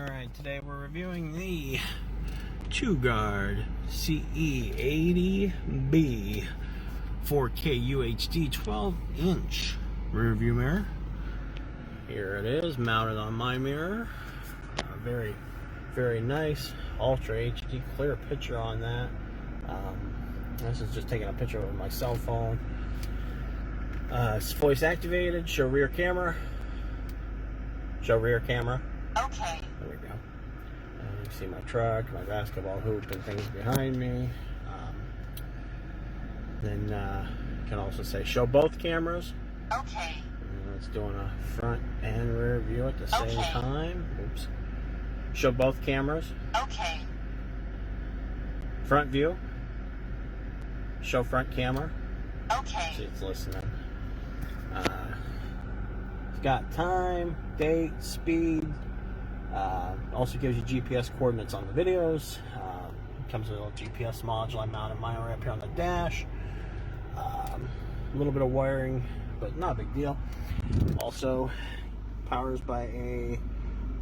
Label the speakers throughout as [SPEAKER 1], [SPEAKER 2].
[SPEAKER 1] Alright, today we're reviewing the TOGUARD CE80B 4K UHD 12-inch rear view mirror. Here it is, mounted on my mirror. Very, very nice, ultra HD clear picture on that. This is just taking a picture with my cell phone. It's voice activated, show rear camera. Show rear camera.
[SPEAKER 2] Okay.
[SPEAKER 1] There we go. You can see my truck, my basketball hoop, and things behind me. Then you can also say show both cameras.
[SPEAKER 2] Okay.
[SPEAKER 1] And it's doing a front and rear view at the same time. Oops. Show both cameras.
[SPEAKER 2] Okay.
[SPEAKER 1] Front view. Show front camera.
[SPEAKER 2] Okay.
[SPEAKER 1] See, it's listening. It's got time, date, speed. Also gives you GPS coordinates on the videos. Comes with a little GPS module. I mounted mine right up here on the dash. A little bit of wiring, but not a big deal. Also powers by a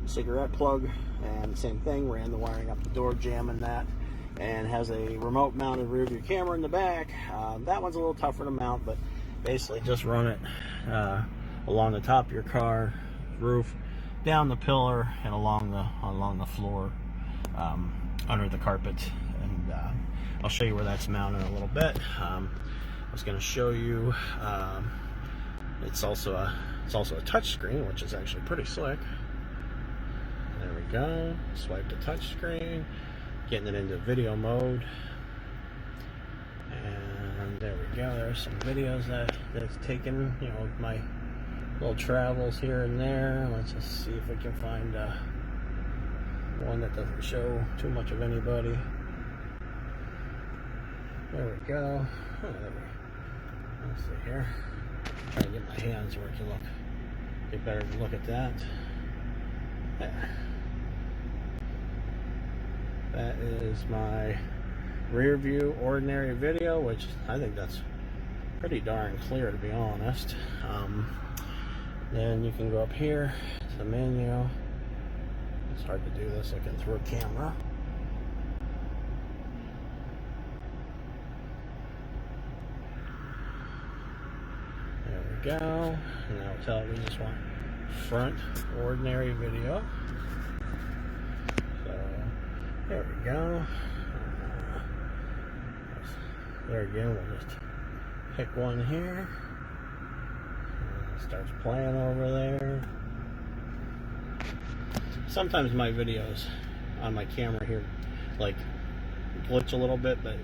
[SPEAKER 1] cigarette plug, and same thing, ran the wiring up the door, jamming that, and has a remote mounted rear view camera in the back. That one's a little tougher to mount, but basically just run it along the top of your car roof, down the pillar, and along the floor, under the carpet. And I'll show you where that's mounted in a little bit. I was going to show you. It's also a touch screen, which is actually pretty slick. There we go. Swipe the touch screen, getting it into video mode. And there we go. There's some videos that's taken, you know, my little travels here and there. Let's just see if we can find one that doesn't show too much of anybody. There we go. Oh, there we go. Let's see here. Try to get my hands where it can get better look at that. There. That is my rear view ordinary video, which I think that's pretty darn clear, to be honest. Then you can go up here to the menu. It's hard to do this looking through a camera. There we go. And now tell it we just want front ordinary video. So there we go. There again, we'll just pick one here. Starts playing over there. Sometimes my videos on my camera here like glitch a little bit, but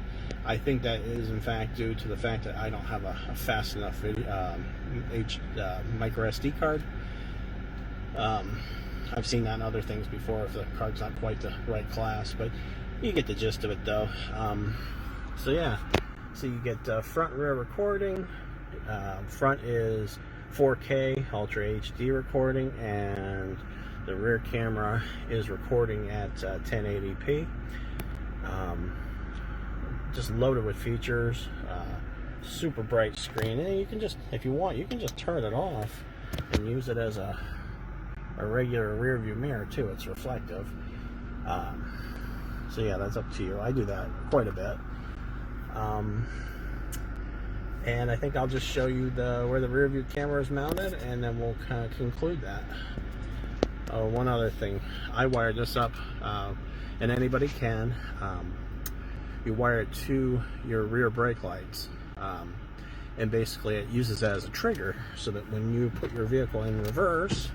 [SPEAKER 1] I think that is in fact due to the fact that I don't have a fast enough video micro SD card. I've seen that in other things before if the card's not quite the right class, but you get the gist of it though. So yeah, so you get front rear recording. Front is 4K Ultra HD recording, and the rear camera is recording at 1080p. Just loaded with features. Super bright screen, and you can just, if you want, you can just turn it off and use it as a regular rear view mirror too. It's reflective. So yeah, that's up to you. I do that quite a bit. And I think I'll just show you where the rear view camera is mounted, and then we'll kind of conclude that. One other thing, I wired this up, and anybody can. You wire it to your rear brake lights, and basically it uses that as a trigger, so that when you put your vehicle in reverse,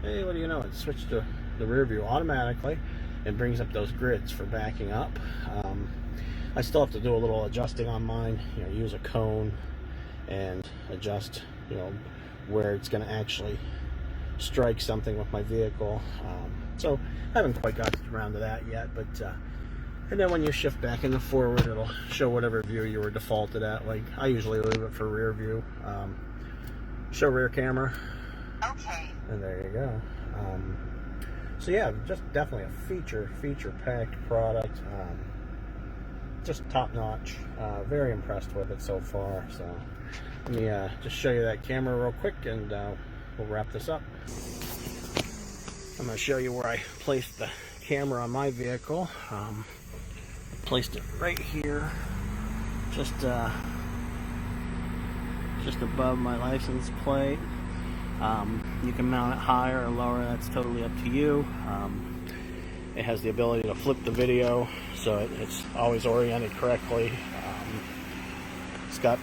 [SPEAKER 1] hey, what do you know, it switched to the rear view automatically and brings up those grids for backing up. I still have to do a little adjusting on mine, you know, use a cone and adjust, you know, where it's going to actually strike something with my vehicle. So I haven't quite got around to that yet, but and then when you shift back into forward, it'll show whatever view you were defaulted at. Like I usually leave it for rear view. Show rear camera.
[SPEAKER 2] Okay.
[SPEAKER 1] And there you go. So yeah, just definitely a feature-packed product. Just top-notch. Very impressed with it so far. So let me just show you that camera real quick, and we'll wrap this up. I'm going to show you where I placed the camera on my vehicle. Placed it right here, just above my license plate. You can mount it higher or lower, that's totally up to you. It has the ability to flip the video, so it's always oriented correctly. It's got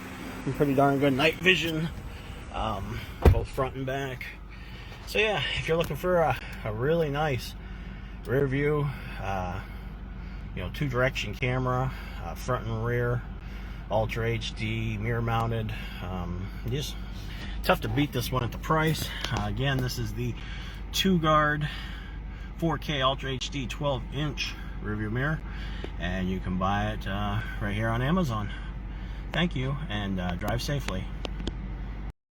[SPEAKER 1] pretty darn good night vision, both front and back. So yeah, if you're looking for a really nice rear view, two-direction camera, front and rear, Ultra HD, mirror mounted, just tough to beat this one at the price. Again, this is the TOGUARD 4K Ultra HD 12-inch rear view mirror, and you can buy it right here on Amazon. Thank you, and drive safely.